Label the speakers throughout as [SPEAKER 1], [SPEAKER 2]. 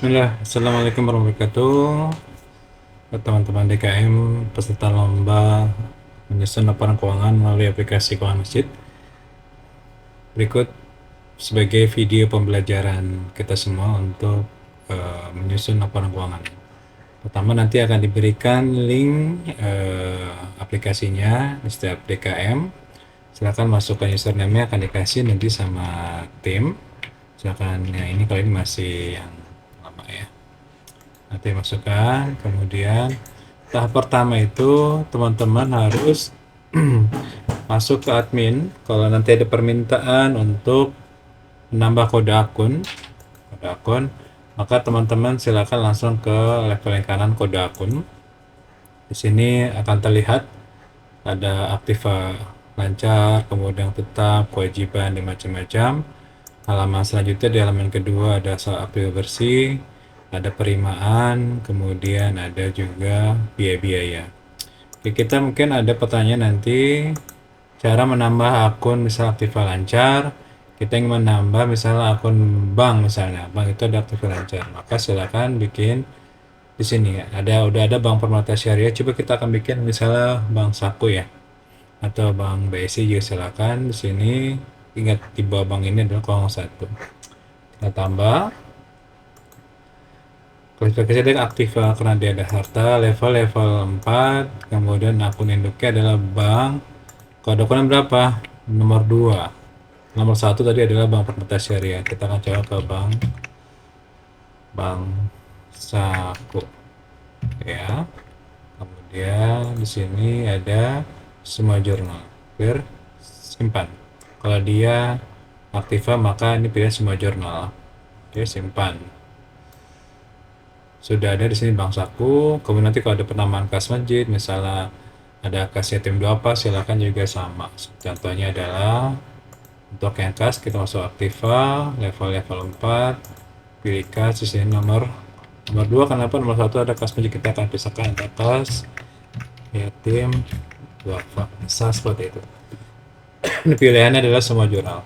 [SPEAKER 1] Bismillah, Assalamualaikum warahmatullahi wabarakatuh. Buat teman-teman DKM peserta lomba menyusun laporan keuangan melalui aplikasi keuangan masjid. Berikut sebagai video pembelajaran kita semua untuk menyusun laporan keuangan. Pertama, nanti akan diberikan link aplikasinya di setiap DKM. Silakan masukkan username-nya, akan dikasih nanti sama tim. Silakan, ya ini kalau ini masih yang lama ya. Nanti masukkan, kemudian tahap pertama itu teman-teman harus masuk ke admin. Kalau nanti ada permintaan untuk menambah kode akun, maka teman-teman silakan langsung ke level yang kanan kode akun. Di sini akan terlihat ada aktiva lancar, kemudian tetap, kewajiban, dan macam-macam. Halaman selanjutnya di halaman kedua ada soal aktiva bersih, ada perimaan, kemudian ada juga biaya-biaya. Oke, kita mungkin ada pertanyaan nanti cara menambah akun misal aktiva lancar. Kita ingin menambah misalnya akun bank, misalnya bank itu ada aktiva lancar, maka silakan bikin di sini ya. Udah ada Bank Permata Syariah. Coba kita akan bikin misalnya Bank Saku ya, atau Bank BSI juga silakan. Di sini ingat di bawah bank ini adalah kolom 1. Kita tambah klasifikasi dengan aktiva karena dia ada harta, level 4, kemudian akun induknya adalah bank. Kode akunnya berapa? Nomor 2. Nomor 1 tadi adalah Bank Permata Syariah. Kita akan coba ke Bank Saku ya. Kemudian di sini ada semua jurnal. Simpan. Kalau dia aktiva maka ini pilih semua jurnal. Oke, simpan. Sudah ada di sini Bank Saku. Kemudian nanti kalau ada penambahan kas masjid, misalnya ada kas yatim duafa, silakan juga sama. Contohnya adalah untuk yang kas kita masuk aktiva level 4, pilih kas di sini nomor 2. Kenapa nomor 1 ada kas masjid, kita akan pisahkan antara kas yatim duafa, bisa seperti itu. Ini pilihannya adalah semua jurnal.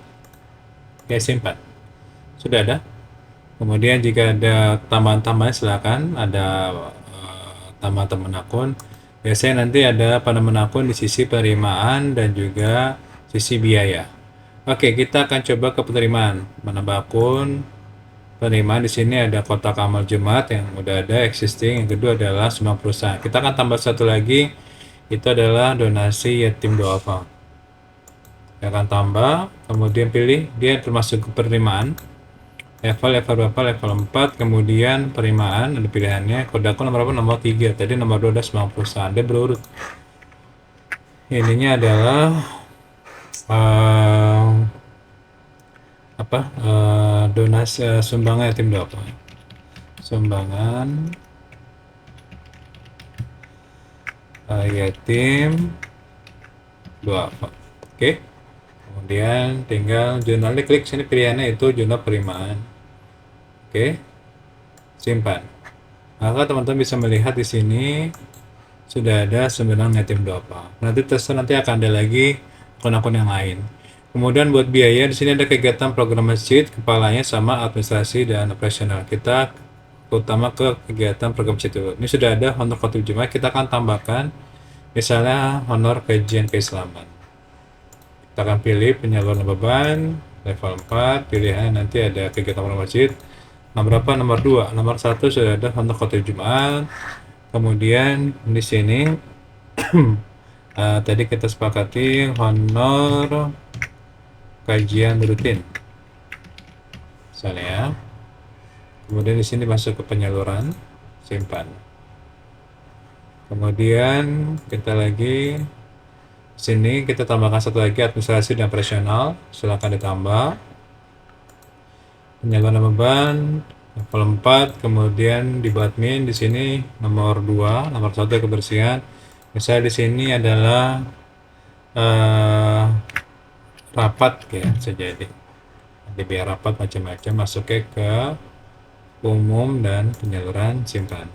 [SPEAKER 1] Oke, simpan. Sudah ada. Kemudian jika ada tambahan-tambahan silakan ada tambahan teman akun. Biasanya nanti ada penambahan akun di sisi penerimaan dan juga sisi biaya. Oke, kita akan coba ke penerimaan. Menambah akun penerimaan di sini ada kotak amal Jumat yang udah ada existing. Yang kedua adalah semua perusahaan. Kita akan tambah satu lagi, itu adalah donasi yatim duafa. Kita akan tambah, kemudian pilih dia termasuk ke penerimaan. Level berapa? Level 4, kemudian perimaan ada pilihannya. Kode akun nomor berapa? Nomor 3. Tadi nomor 2 ada 90 perusahaan. Dia berurut. Ininya adalah donasi sumbangan yatim duafa. Sumbangan yatim duafa. Oke. Kemudian tinggal jurnalnya, klik sini pilihannya itu jurnal perimaan. Oke, simpan. Maka teman-teman bisa melihat di sini sudah ada sumbangan yatim duafa. Nanti akan ada lagi akun-akun yang lain. Kemudian buat biaya di sini ada kegiatan program masjid, kepalanya sama administrasi dan operasional. Kita terutama ke kegiatan program masjid dulu. Ini sudah ada honor khotib Jumat, kita akan tambahkan misalnya honor kajian keislaman. Kita akan pilih penyaluran beban level 4, pilihan nanti ada kegiatan program masjid. Nomor berapa? Nomor 2. Nomor 1 sudah ada honor khotib Jumat. Kemudian di sini tadi kita sepakati honor kajian rutin. Misalnya ya. Kemudian di sini masuk ke penyaluran, simpan. Kemudian kita lagi sini kita tambahkan satu lagi administrasi dan operasional, silakan ditambah. Penyaluran beban level 4, kemudian di admin di sini nomor 2, nomor 1 kebersihan. Misalnya di sini adalah rapat ya, bisa jadi. Nanti biar rapat macam-macam masuknya ke umum dan penyaluran, simpan.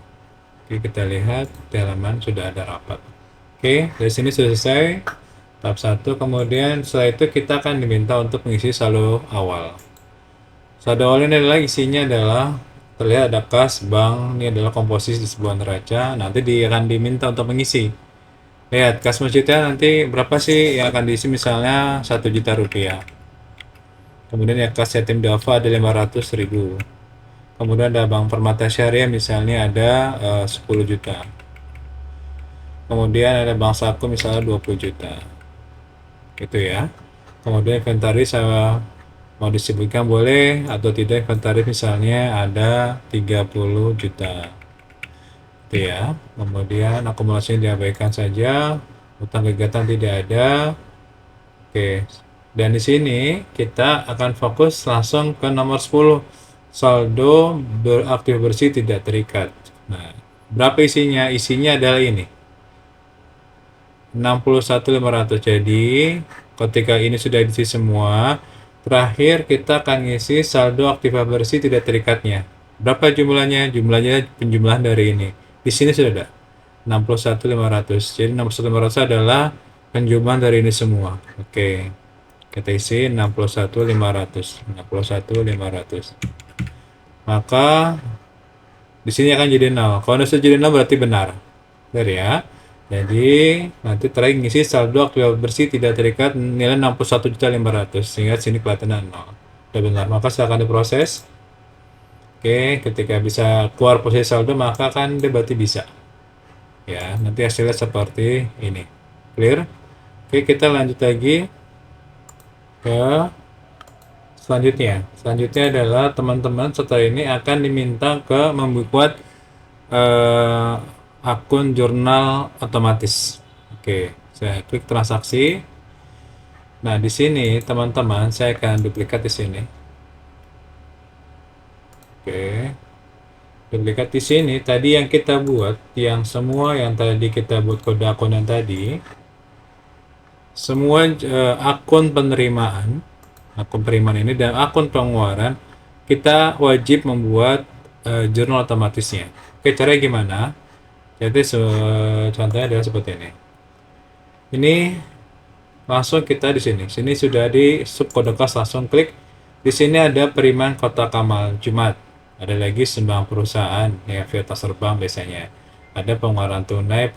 [SPEAKER 1] Oke, kita lihat di halaman sudah ada rapat. Oke, dari sini sudah selesai tahap 1. Kemudian setelah itu kita akan diminta untuk mengisi saldo awal. Saldo awal ini adalah isinya adalah terlihat ada kas, bank, ini adalah komposisi sebuah neraca, nanti akan diminta untuk mengisi. Lihat, kas masjidnya nanti berapa sih yang akan diisi, misalnya 1 juta rupiah. Kemudian ya kas yatim duafa ada 500.000. Kemudian ada bank permata syariah misalnya ada 10 juta. Kemudian ada bank saku misalnya 20 juta. Gitu ya. Kemudian inventaris mau disebutkan boleh atau tidak, inventaris misalnya ada 30 juta. Gitu ya. Kemudian akumulasinya diabaikan saja, utang kegiatan tidak ada. Oke. Dan di sini kita akan fokus langsung ke nomor 10. Saldo beraktif bersih tidak terikat. Nah, berapa isinya? Isinya adalah ini. 61.500. Jadi, ketika ini sudah diisi semua, terakhir kita akan ngisi saldo aktiva bersih tidak terikatnya. Berapa jumlahnya? Jumlahnya penjumlahan dari ini. Di sini sudah ada 61.500. Jadi 61.500 adalah penjumlahan dari ini semua. Oke. Kita isi 61.500. 61.500. Maka di sini akan jadi 0. Kalau sudah jadi 0 berarti benar. Benar ya. Jadi nanti terakhir ngisi saldo aktiva bersih tidak terikat nilai 61.500 sehingga sini kelihatan 0. Sudah benar. Maka silakan diproses. Oke, ketika bisa keluar posisi saldo maka kan dia berarti bisa. Ya, nanti hasilnya seperti ini. Clear? Oke, kita lanjut lagi ke selanjutnya. Selanjutnya adalah teman-teman setelah ini akan diminta ke membuat akun jurnal otomatis. Oke, saya klik transaksi. Nah, di sini teman-teman saya akan duplikat di sini. Oke. Duplikat di sini tadi yang kita buat, yang semua yang tadi kita buat kode akun yang tadi, semua akun penerimaan ini dan akun pengeluaran kita wajib membuat jurnal otomatisnya. Oke, caranya gimana? Jadi contohnya adalah seperti ini. Ini langsung kita di sini. Sini sudah di subkode kas, langsung klik. Di sini ada penerimaan Kotak Amal Jumat. Ada lagi sembang perusahaan ya via transfer bank biasanya. Ada pengeluaran tunai.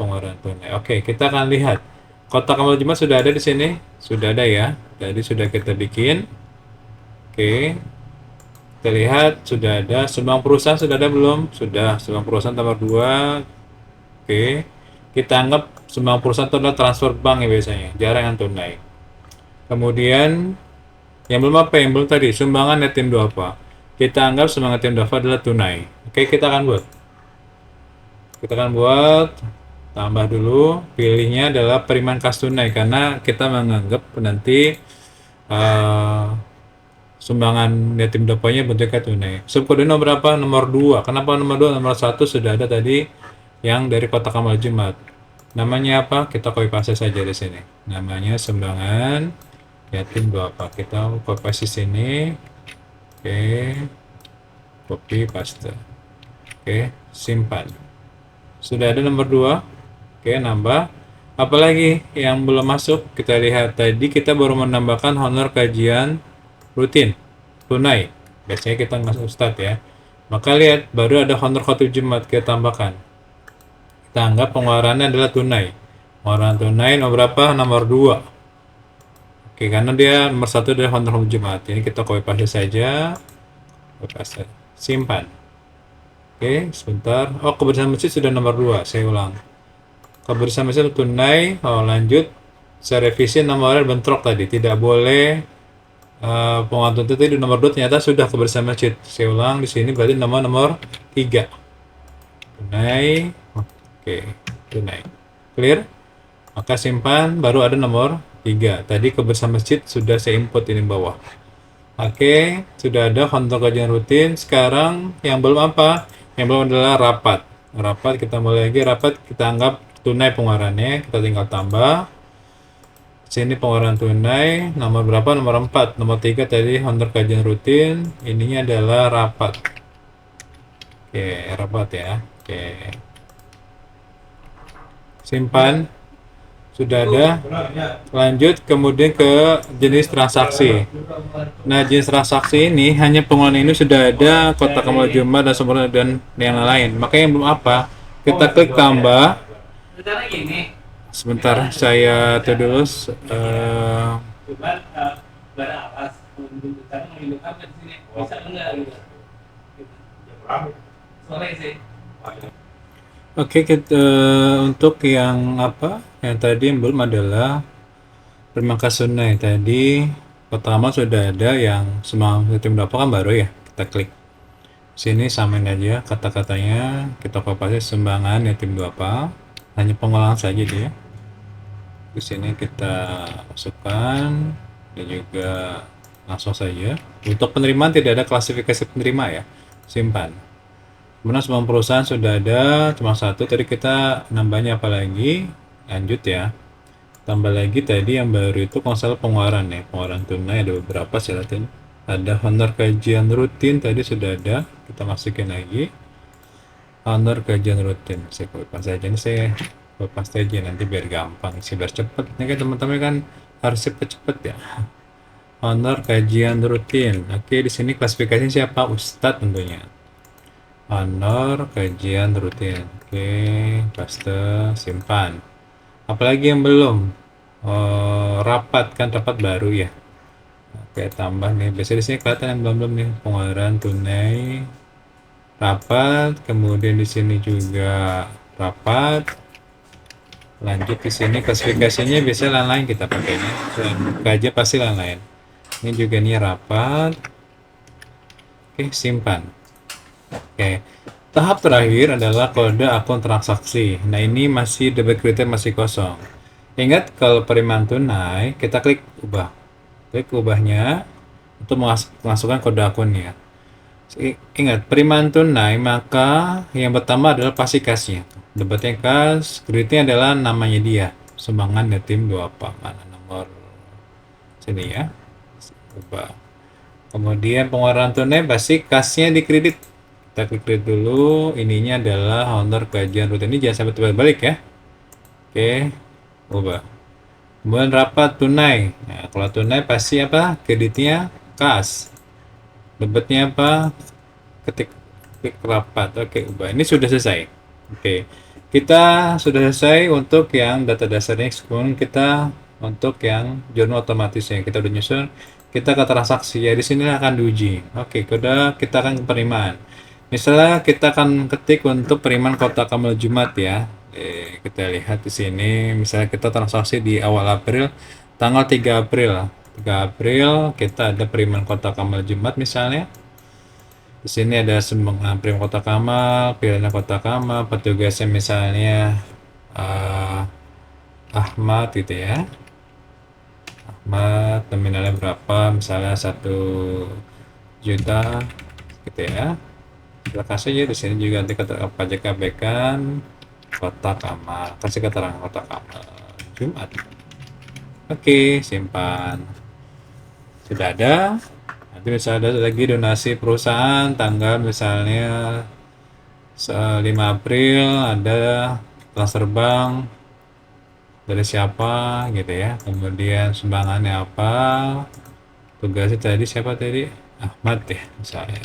[SPEAKER 1] Oke, kita akan lihat. Kotak Amal Jumat sudah ada di sini. Sudah ada ya. Jadi sudah kita bikin. Oke. Kita lihat sudah ada. Sembang perusahaan sudah ada belum? Sudah. Sembang perusahaan nomor 2. Oke, kita anggap sembang perusahaan itu adalah transfer bank ya biasanya, jarang yang tunai. Kemudian yang belum apa? Yang belum tadi, sumbangan yatim duafa. Kita anggap sumbangan yatim duafa adalah tunai. Oke, kita akan buat. Tambah dulu, pilihnya adalah penerimaan kas tunai karena kita menganggap nanti sumbangan yatim duafanya bentuknya tunai. Subkode nomor berapa? Nomor 2. Kenapa nomor 2? Nomor 1 sudah ada tadi yang dari Kotak Amal Jumat. Namanya apa? Kita copy paste saja di sini. Namanya sumbangan yatim duafa. Kita copy paste sini. Oke. Copy paste. Oke, simpan. Sudah ada nomor 2. Oke, nambah. Apalagi yang belum masuk? Kita lihat tadi kita baru menambahkan honor kajian rutin tunai. Biasanya kita ngasih start ya. Maka lihat baru ada honor khotib Jumat kita tambahkan. Kita anggap pengeluarannya adalah tunai. Pengeluaran tunai nomor berapa? Nomor 2. Oke, karena dia nomor 1 adalah honor Jumat. Ini kita copy paste saja. Copy paste. Simpan. Oke, sebentar. Oh, kebersihan masjid sudah nomor 2. Saya ulang. Kebersihan masjid tunai. Oh, lanjut. Saya revisi nomornya bentrok tadi. Tidak boleh pengeluaran itu di nomor 2 ternyata sudah kebersihan masjid. Saya ulang di sini berarti nomor 3. Tunai. Oke, tunai. Clear? Maka simpan, baru ada nomor 3. Tadi kebersihan masjid sudah saya input ini bawah. Oke, sudah ada honor kajian rutin. Sekarang yang belum apa? Yang belum adalah rapat. Rapat kita mulai lagi. Rapat kita anggap tunai pengeluarannya. Kita tinggal tambah. Sini pengeluaran tunai. Nomor berapa? Nomor 4. Nomor 3 tadi honor kajian rutin. Ininya adalah rapat. Oke, rapat ya. Oke. Simpan. Sudah ada. Lanjut kemudian ke jenis transaksi. Nah, jenis transaksi ini hanya pengeluaran ini sudah ada kotak amal Jumat dan sempurna dan yang lain. Makanya yang belum apa, kita klik tambah. Sebentar, saya tuh dulu. Oke, kita, untuk yang apa? Yang tadi yang belum adalah permangkas sunnah tadi. Pertama sudah ada yang semangat tim berapa kan baru ya. Kita klik sini, samain aja kata-katanya, kita copy sumbangan yatim duafa, hanya pengolahan saja dia. Di sini kita masukkan dan juga langsung saja. Untuk penerimaan tidak ada klasifikasi penerima ya, simpan. Kemudian semua perusahaan sudah ada, cuma satu tadi kita nambahnya apa lagi, lanjut ya. Tambah lagi tadi yang baru itu konsep pengeluaran ya, pengeluaran tunai ada beberapa saya lihatin. Ada honor kajian rutin tadi sudah ada, kita masukin lagi honor kajian rutin. Saya lepas aja ini, saya lepas aja nanti biar gampang sih, biar cepet. Ini kan teman-teman kan harus cepet-cepet ya. Honor kajian rutin. Oke, di sini klasifikasinya siapa? Ustadz tentunya. Honor kajian rutin. Oke, paste, simpan. Apalagi yang belum? Rapat kan, rapat baru ya. Oke, tambah nih. Biasanya di sini kelihatan yang belum nih, pengeluaran tunai, rapat, kemudian di sini juga rapat. Lanjut di sini klasifikasinya biasa lain-lain kita pakainya. Aja pasti lain-lain. Ini juga nih rapat. Oke, simpan. Oke. Tahap terakhir adalah kode akun transaksi. Nah, ini masih debit kredit masih kosong. Ingat kalau penerimaan tunai, kita klik ubah. Klik ubahnya untuk memasukkan kode akunnya. Ingat, penerimaan tunai maka yang pertama adalah pasti kasnya. Debitnya kas, kreditnya adalah namanya dia. Sumbangan yatim duafa. Mana nomor sini ya. Ubah. Kemudian pengeluaran tunai pasti kasnya di kredit. Kita klik kredit dulu. Ininya adalah honor kajian rutin. Ini jangan sampai terbalik ya. Oke, ubah. Kemudian rapat tunai. Nah, kalau tunai pasti apa? Kreditnya kas. Debitnya apa? Ketik klik rapat. Oke, ubah. Ini sudah selesai. Oke. Kita sudah selesai untuk yang data dasarnya. Kemudian kita untuk yang jurnal otomatisnya kita udah nyusun. Kita ke transaksi ya, di sini akan diuji. Oke, kode kita akan ke penerimaan. Misalnya kita akan ketik untuk penerimaan kotak amal Jumat ya. Kita lihat di sini, misalnya kita transaksi di awal April, tanggal 3 April. 3 April kita ada penerimaan kotak amal Jumat misalnya. Di sini ada sumbangan penerimaan kotak amal, pilihan kotak amal, petugasnya misalnya Ahmad gitu ya. Ahmad, nominalnya berapa? Misalnya 1 juta gitu ya. Kita kasih aja di sini juga nanti keterangan pajak abaikan kotak amal, kasih keterangan kotak amal Jumat. Oke, simpan. Sudah ada. Nanti misalnya ada lagi donasi perusahaan tanggal misalnya 5 April ada transfer bank dari siapa gitu ya. Kemudian sumbangannya apa? Tugasnya tadi siapa tadi? Ahmad ya misalnya.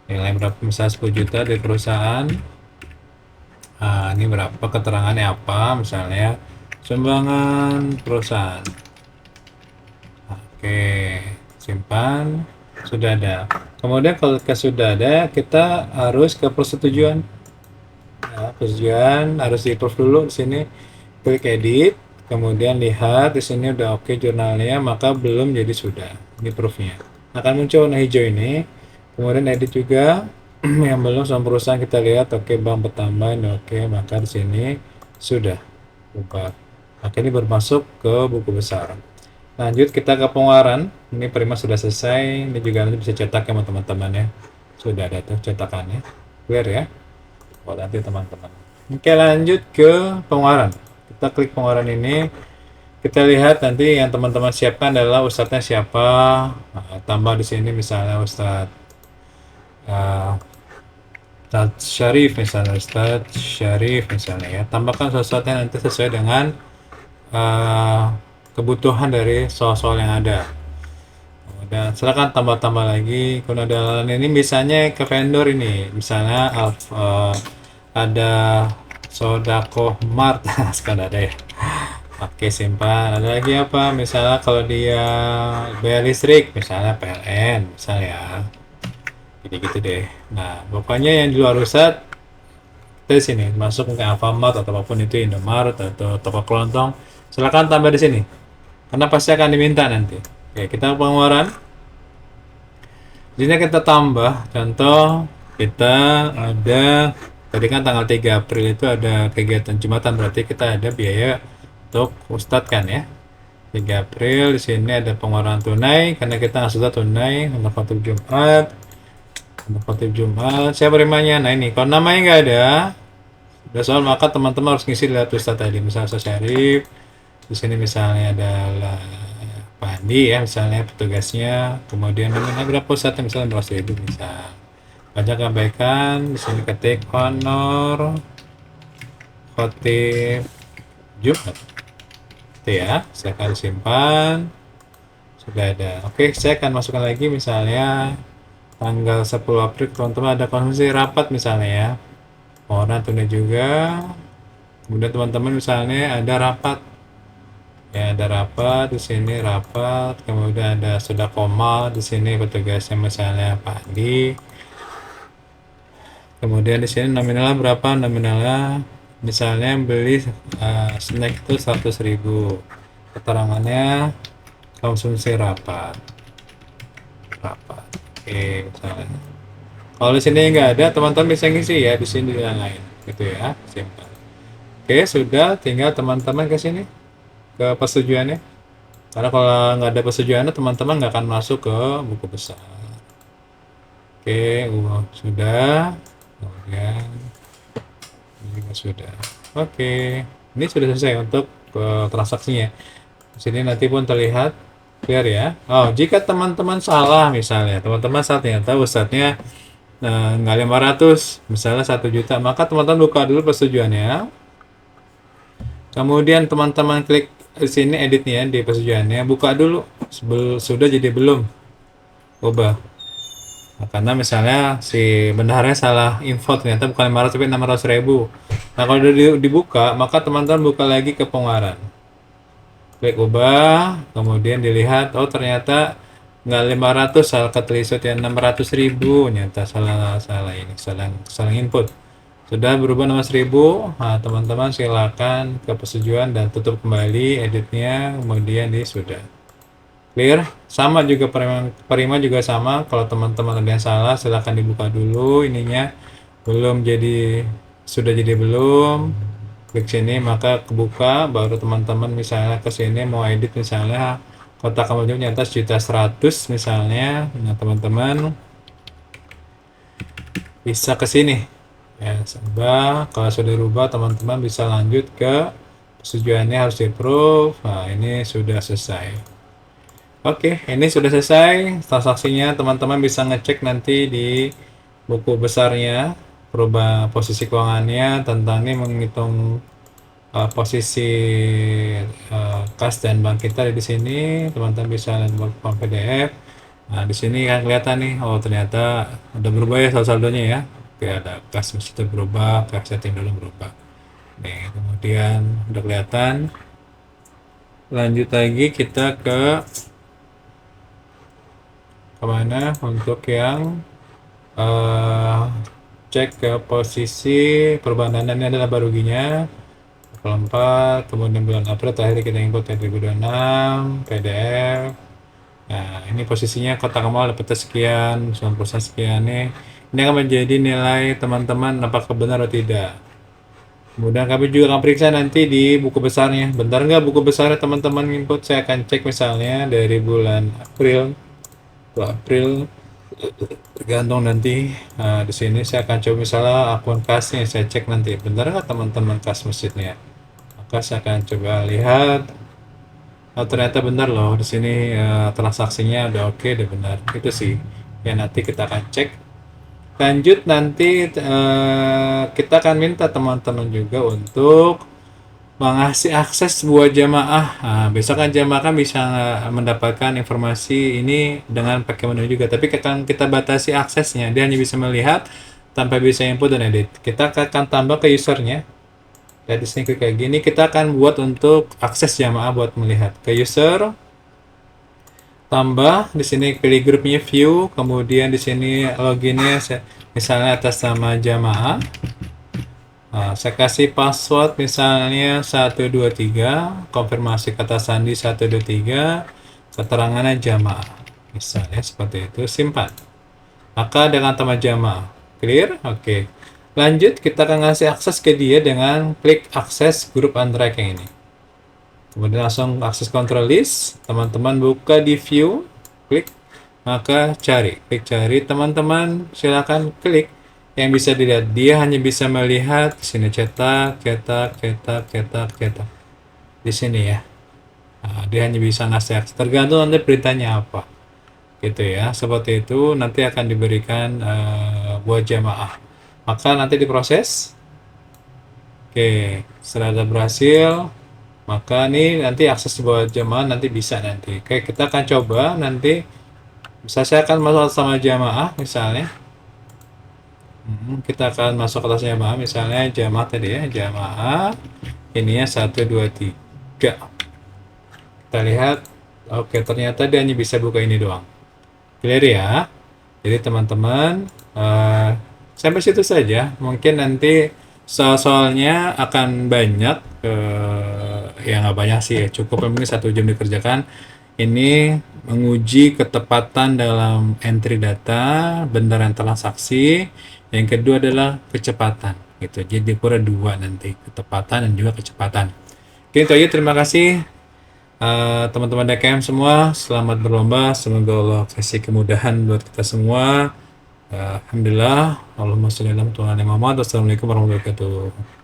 [SPEAKER 1] Nilai berapa? Misalnya 10 juta dari perusahaan. Ini berapa, keterangannya apa? Misalnya sumbangan perusahaan. Oke, simpan. Sudah ada. Kemudian kalau sudah ada, kita harus ke persetujuan. Nah, persetujuan harus di approve dulu di sini. Klik edit, kemudian lihat di sini udah oke jurnalnya, maka belum jadi sudah. Ini proof-nya. Akan muncul warna hijau ini. Kemudian edit juga yang belum sama perusahaan kita lihat oke bank bertambah ini oke, maka di sini sudah buka. Maka ini bermasuk ke buku besar. Lanjut kita ke pengeluaran. Ini prima sudah selesai. Ini juga nanti bisa cetak ya teman-teman ya. Sudah ada tuh cetakannya. Clear ya. Buat nanti teman-teman. Oke, lanjut ke pengeluaran. Kita klik pengeluaran ini. Kita lihat nanti yang teman-teman siapkan adalah ustadznya siapa. Nah, tambah di sini misalnya Ustadz Syarif misalnya, Ustadz Syarif misalnya ya. Tambahkan sesuatu yang nanti sesuai dengan kebutuhan dari soal-soal yang ada. Dan silakan tambah-tambah lagi. Kalau ada ini misalnya ke vendor ini, misalnya ada Sodako Mart, sekarang ada ya. Oke, simpan. Ada lagi apa? Misalnya kalau dia bayar listrik, misalnya PLN, misalnya ya. Gitu-gitu deh. Nah, pokoknya yang di luar Rusat, di sini masuk ke Alfamart atau apapun itu, Indomaret atau toko kelontong, silakan tambah di sini. Karena pasti akan diminta nanti. Oke, kita pengeluaran. Di sini kita tambah, contoh kita ada tadi kan tanggal 3 April itu ada kegiatan Jumatan, berarti kita ada biaya untuk Ustadz kan ya. 3 April di sini ada pengeluaran tunai karena kita nggak sudah tunai untuk khotib Jumat. Untuk khotib Jumat siapa perimanya? Nah ini kalau namanya nggak ada, udah soal maka teman-teman harus ngisi lihat Ustadz tadi. Misalnya Ustadz Syarif, di sini misalnya adalah Pak Andi ya, misalnya petugasnya, kemudian nominal berapa Ustadz, misalnya 200.000 misal. Pajak abaikan, di sini ketik honor khotib Jumat. Itu ya, saya akan simpan. Sudah ada. Oke, saya akan masukkan lagi misalnya tanggal 10 April teman-teman ada konsumsi rapat misalnya ya. Orang tunai juga. Kemudian teman-teman misalnya ada rapat. Ya, ada rapat di sini rapat, kemudian ada sudah koma di sini petugasnya misalnya Pak Andi. Kemudian di sini nominalnya berapa? Nominalnya misalnya beli snack itu 100.000. Keterangannya konsumsi rapat. Rapat. Oke, misalnya. Kalau di sini nggak ada, teman-teman bisa ngisi ya di sini yang lain, gitu ya. Simpan. Oke, sudah. Tinggal teman-teman ke sini ke persetujuannya. Karena kalau nggak ada persetujuannya, teman-teman nggak akan masuk ke buku besar. Oke, sudah. Kemudian ini juga sudah. Oke, ini sudah selesai untuk transaksinya. Di sini nanti pun terlihat clear ya. Oh, jika teman-teman salah misalnya, teman-teman saat ternyata ustadznya nggak 500, misalnya 1 juta, maka teman-teman buka dulu persetujuannya. Kemudian teman-teman klik di sini editnya di persetujuannya, buka dulu sudah jadi belum ubah. Nah, karena misalnya si bendaharanya salah info ternyata bukan 500 tapi 600.000. Nah kalau udah dibuka maka teman-teman buka lagi ke pengeluaran, klik ubah, kemudian dilihat oh ternyata nggak 500, salah ketelisut ya 600.000, nyata salah ini salah input, sudah berubah 600.000. Nah teman-teman silakan ke persetujuan dan tutup kembali editnya, kemudian di sudah clear. Sama juga perima juga sama, kalau teman-teman ada yang salah silahkan dibuka dulu ininya, belum jadi sudah jadi belum, klik sini maka kebuka, baru teman-teman misalnya ke sini mau edit misalnya kotak kamu nyata 1.100.000 misalnya. Nah teman-teman bisa ke sini ya, coba kalau sudah dirubah teman-teman bisa lanjut ke persetujuannya harus di approve. Nah ini sudah selesai. Oke, ini sudah selesai transaksinya. Teman-teman bisa ngecek nanti di buku besarnya, perubahan posisi keuangannya, tentang ini menghitung posisi kas dan bank kita di sini. Teman-teman bisa lihat buku PDF. Nah, di sini kan kelihatan nih, oh ternyata ada berubah ya saldonya ya. Oke, ada kas mesti berubah, kas setting dulu berubah. Nih, kemudian udah kelihatan. Lanjut lagi kita ke kemana untuk yang cek ke posisi perubahan dana. Ini adalah baruginya 4, kemudian bulan April terakhir kita input 2026 PDF. Nah ini posisinya kotak amal dapat sekian, 90% sekian nih. Ini akan menjadi nilai teman-teman apakah benar atau tidak. Kemudian kami juga akan periksa nanti di buku besarnya. Bentar nggak buku besarnya teman-teman input, saya akan cek misalnya dari bulan April ke April, tergantung nanti. Nah, di sini saya akan coba misalnya akun kasnya saya cek nanti benar nggak teman-teman kas masjidnya, maka saya akan coba lihat oh ternyata benar loh di sini transaksinya udah oke, udah benar itu sih ya. Nanti kita akan cek lanjut nanti kita akan minta teman-teman juga untuk mengasih akses buat jamaah. Nah, besok kan jamaah kan bisa mendapatkan informasi ini dengan pakai menu juga. Tapi akan kita batasi aksesnya. Dia hanya bisa melihat tanpa bisa input dan edit. Kita akan tambah ke usernya. Dan di sini kayak gini kita akan buat untuk akses jamaah buat melihat ke user. Tambah di sini pilih grupnya view, kemudian di sini loginnya misalnya atas nama jamaah. Nah, saya kasih password misalnya 123, konfirmasi kata sandi 123, keterangannya jamaah. Misalnya seperti itu, simpan. Maka dengan nama jamaah. Clear? Oke. Lanjut, kita akan ngasih akses ke dia dengan klik akses grup Android yang ini. Kemudian langsung akses control list. Teman-teman buka di view, klik, maka cari. Klik cari, teman-teman silakan klik. Yang bisa dilihat, dia hanya bisa melihat di sini cetak. Di sini ya. Nah, dia hanya bisa ngasih akses. Tergantung nanti beritanya apa. Gitu ya. Seperti itu nanti akan diberikan buat jamaah. Maka nanti diproses. Oke, setelah ada berhasil, maka ini nanti akses buat jamaah nanti bisa nanti. Oke, kita akan coba nanti. Bisa saya akan masuk sama jamaah misalnya. Kita akan masuk atas jamaah misalnya jamaah tadi ya, jamaah ininya 123. Kita lihat, oke ternyata dia hanya bisa buka ini doang. Clear ya. Jadi teman-teman sampai situ saja. Mungkin nanti soal-soalnya akan banyak, ya nggak banyak sih ya, cukup mungkin 1 jam dikerjakan. Ini menguji ketepatan dalam entry data, benaran transaksi. Yang kedua adalah kecepatan, gitu. Jadi kurang 2 nanti, ketepatan dan juga kecepatan. Oke, itu aja. Terima kasih teman-teman DKM semua. Selamat berlomba. Semoga Allah kasih kemudahan buat kita semua. Alhamdulillah. Allahumma sholli ala Muhammad. Wassalamualaikum warahmatullahi wabarakatuh.